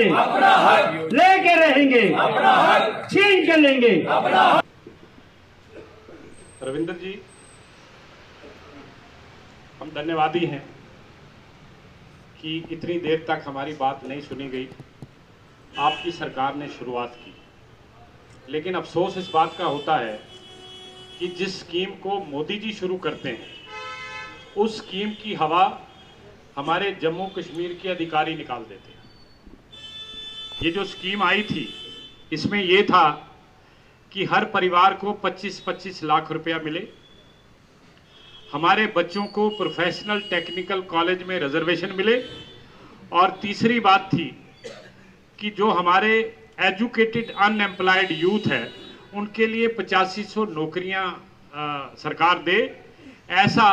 रहेंगे, लेके रहेंगे, छीन कर लेंगे। रविंद्र जी, हम धन्यवादी हैं कि इतनी देर तक हमारी बात नहीं सुनी गई। आपकी सरकार ने शुरुआत की, लेकिन अफसोस इस बात का होता है कि जिस स्कीम को मोदी जी शुरू करते हैं उस स्कीम की हवा हमारे जम्मू कश्मीर के अधिकारी निकाल देते हैं। ये जो स्कीम आई थी इसमें यह था कि हर परिवार को 25-25 लाख रुपया मिले, हमारे बच्चों को प्रोफेशनल टेक्निकल कॉलेज में रिजर्वेशन मिले, और तीसरी बात थी कि जो हमारे एजुकेटेड अनएम्प्लॉयड यूथ है उनके लिए 8500 नौकरियां सरकार दे। ऐसा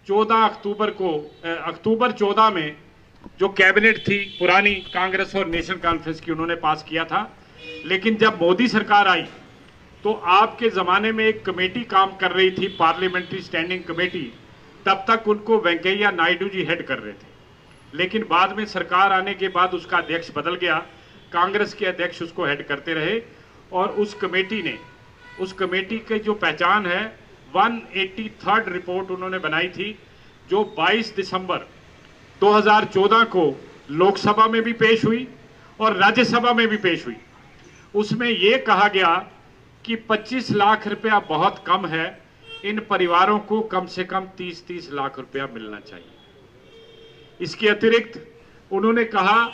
14 अक्टूबर को अक्टूबर 14 में जो कैबिनेट थी पुरानी कांग्रेस और नेशनल कॉन्फ्रेंस की, उन्होंने पास किया था। लेकिन जब मोदी सरकार आई तो आपके ज़माने में एक कमेटी काम कर रही थी, पार्लियामेंट्री स्टैंडिंग कमेटी, तब तक उनको वेंकैया नायडू जी हेड कर रहे थे। लेकिन बाद में सरकार आने के बाद उसका अध्यक्ष बदल गया, कांग्रेस के अध्यक्ष उसको हेड करते रहे, और उस कमेटी की जो पहचान है 183rd रिपोर्ट उन्होंने बनाई थी, जो 22 दिसंबर 2014 को लोकसभा में भी पेश हुई और राज्यसभा में भी पेश हुई। उसमें यह कहा गया कि 25 लाख रुपया बहुत कम है, इन परिवारों को कम से कम 30-30 लाख रुपया मिलना चाहिए। इसके अतिरिक्त उन्होंने कहा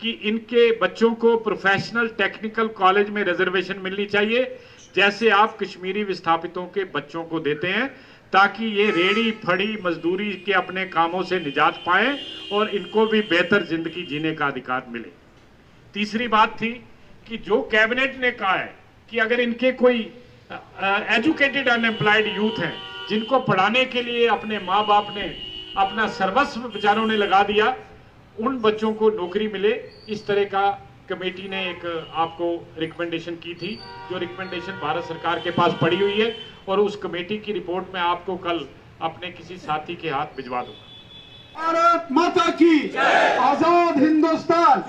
कि इनके बच्चों को प्रोफेशनल टेक्निकल कॉलेज में रिजर्वेशन मिलनी चाहिए, जैसे आप कश्मीरी विस्थापितों के बच्चों को देते हैं, ताकि ये रेड़ी फड़ी मजदूरी के अपने कामों से निजात पाएं और इनको भी बेहतर जिंदगी जीने का अधिकार मिले। तीसरी बात थी कि जो कैबिनेट ने कहा है कि अगर इनके कोई एजुकेटेड अनएम्प्लॉयड यूथ हैं जिनको पढ़ाने के लिए अपने माँ बाप ने अपना सर्वस्व बेचारों ने लगा दिया, उन बच्चों को नौकरी मिले। इस तरह का कमेटी ने एक आपको रिकमेंडेशन की थी, जो रिकमेंडेशन भारत सरकार के पास पड़ी हुई है, और उस कमेटी की रिपोर्ट मैं आपको कल अपने किसी साथी के हाथ भिजवा दूंगा। भारत माता की आजाद हिंदुस्तान,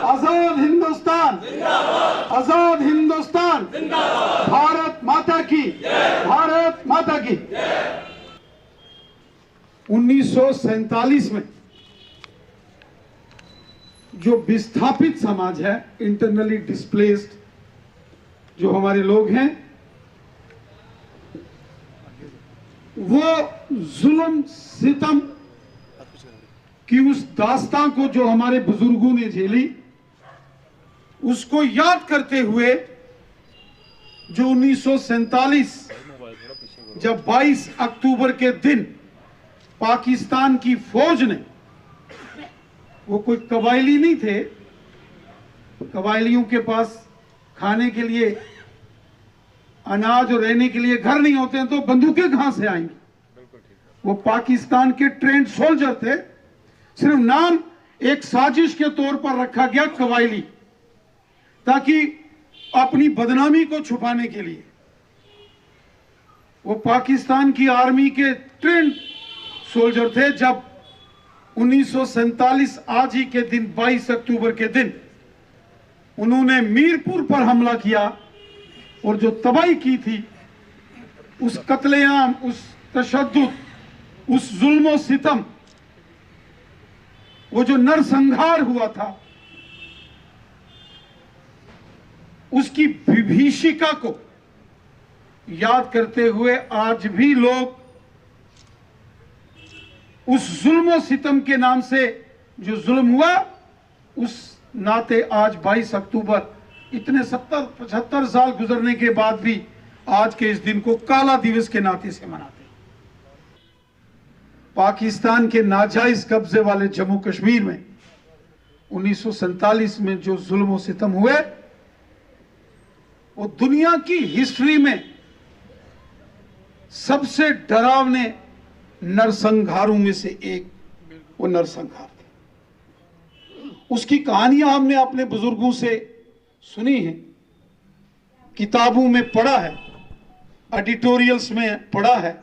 आजाद हिंदुस्तान, आजाद हिंदुस्तान, भारत माता की, भारत माता की। 1947 में जो विस्थापित समाज है, इंटरनली डिस्प्लेस्ड जो हमारे लोग हैं, वो जुल्म सितम की उस दास्तां को जो हमारे बुजुर्गों ने झेली, उसको याद करते हुए जो 1947 जब 22 अक्टूबर के दिन पाकिस्तान की फौज ने, वो कोई कबायली नहीं थे, कबायलियों के पास खाने के लिए अनाज और रहने के लिए घर नहीं होते हैं, तो बंदूकें कहां से आएंगी। वो पाकिस्तान के ट्रेंड सोल्जर थे, सिर्फ नाम एक साजिश के तौर पर रखा गया कबायली, ताकि अपनी बदनामी को छुपाने के लिए। वो पाकिस्तान की आर्मी के ट्रेंड सोल्जर थे। जब 1947 आज ही के दिन 22 अक्टूबर के दिन उन्होंने मीरपुर पर हमला किया और जो तबाही की थी, उस कत्लेआम, उस तशद्दुद, उस जुल्म सितम, वो जो नरसंहार हुआ था, उसकी विभीषिका को याद करते हुए आज भी लोग उस जुल्म सितम के नाम से जो जुल्म हुआ, उस नाते आज 22 अक्टूबर इतने 70-75 साल गुजरने के बाद भी आज के इस दिन को काला दिवस के नाते से मनाते हैं। पाकिस्तान के नाजायज कब्जे वाले जम्मू कश्मीर में 1947 में जो जुल्म सितम हुए, वो दुनिया की हिस्ट्री में सबसे डरावने नरसंहारों में से एक वो नरसंहार थे। उसकी कहानियां हमने अपने बुजुर्गों से सुनी है, किताबों में पढ़ा है, एडिटोरियल्स में पढ़ा है,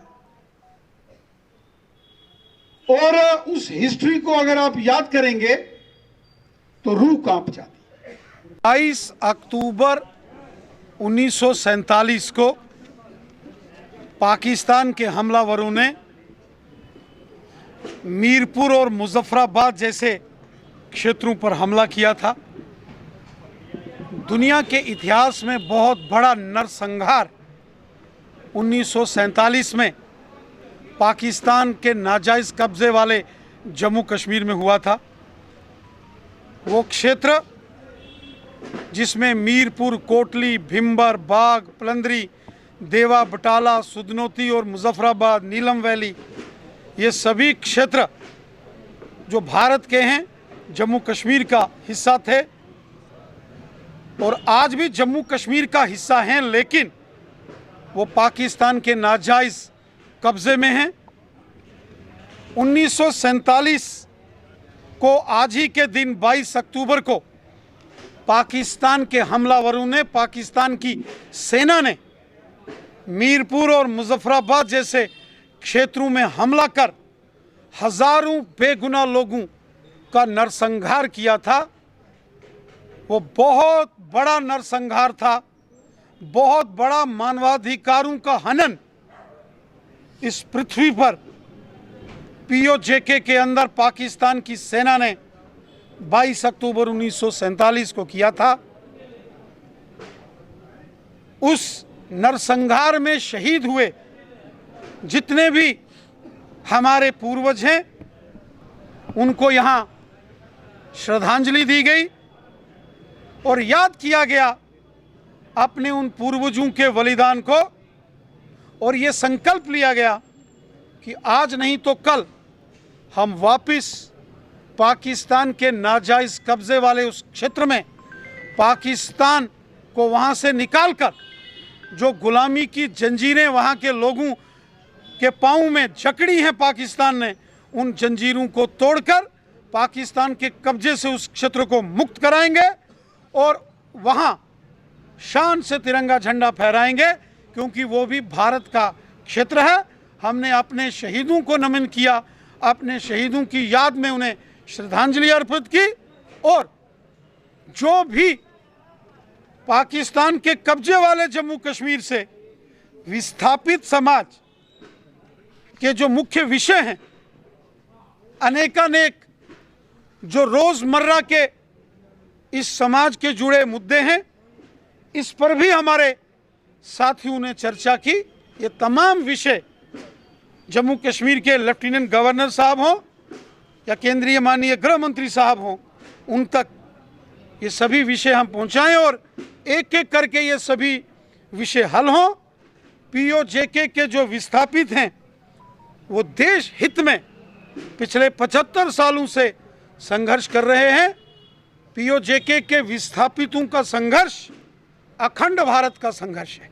और उस हिस्ट्री को अगर आप याद करेंगे तो रूह कांप जाती। 22 अक्टूबर 1947 को पाकिस्तान के हमलावरों ने मीरपुर और मुजफ्फराबाद जैसे क्षेत्रों पर हमला किया था। दुनिया के इतिहास में बहुत बड़ा नरसंहार 1947 में पाकिस्तान के नाजायज़ कब्जे वाले जम्मू कश्मीर में हुआ था। वो क्षेत्र जिसमें मीरपुर, कोटली, भिंबर, बाग, पलंदरी, देवा, बटाला, सुधनोती और मुजफ्फराबाद, नीलम वैली, ये सभी क्षेत्र जो भारत के हैं, जम्मू कश्मीर का हिस्सा थे और आज भी जम्मू कश्मीर का हिस्सा हैं, लेकिन वो पाकिस्तान के नाजायज़ कब्ज़े में हैं। 1947 को आज ही के दिन 22 अक्टूबर को पाकिस्तान के हमलावरों ने, पाकिस्तान की सेना ने मीरपुर और मुजफ्फराबाद जैसे क्षेत्रों में हमला कर हजारों बेगुनाह लोगों का नरसंहार किया था। वो बहुत बड़ा नरसंहार था, बहुत बड़ा मानवाधिकारों का हनन इस पृथ्वी पर POJK के अंदर पाकिस्तान की सेना ने 22 अक्टूबर 1947 को किया था। उस नरसंहार में शहीद हुए जितने भी हमारे पूर्वज हैं, उनको यहाँ श्रद्धांजलि दी गई और याद किया गया अपने उन पूर्वजों के बलिदान को, और ये संकल्प लिया गया कि आज नहीं तो कल हम वापस पाकिस्तान के नाजायज़ कब्ज़े वाले उस क्षेत्र में पाकिस्तान को वहाँ से निकालकर, जो गुलामी की जंजीरें वहाँ के लोगों के पाँव में जकड़ी हैं पाकिस्तान ने, उन जंजीरों को तोड़कर पाकिस्तान के कब्जे से उस क्षेत्र को मुक्त कराएंगे और वहाँ शान से तिरंगा झंडा फहराएंगे, क्योंकि वो भी भारत का क्षेत्र है। हमने अपने शहीदों को नमन किया, अपने शहीदों की याद में उन्हें श्रद्धांजलि अर्पित की, और जो भी पाकिस्तान के कब्जे वाले जम्मू कश्मीर से विस्थापित समाज के जो मुख्य विषय हैं, अनेकानेक जो रोज़मर्रा के इस समाज के जुड़े मुद्दे हैं, इस पर भी हमारे साथियों ने चर्चा की। ये तमाम विषय जम्मू कश्मीर के लेफ्टिनेंट गवर्नर साहब हों या केंद्रीय माननीय गृह मंत्री साहब हों, उन तक ये सभी विषय हम पहुंचाएं और एक एक करके ये सभी विषय हल हों। POJK के जो विस्थापित हैं, वो देश हित में पिछले 75 सालों से संघर्ष कर रहे हैं। POJK के विस्थापितों का संघर्ष अखंड भारत का संघर्ष है।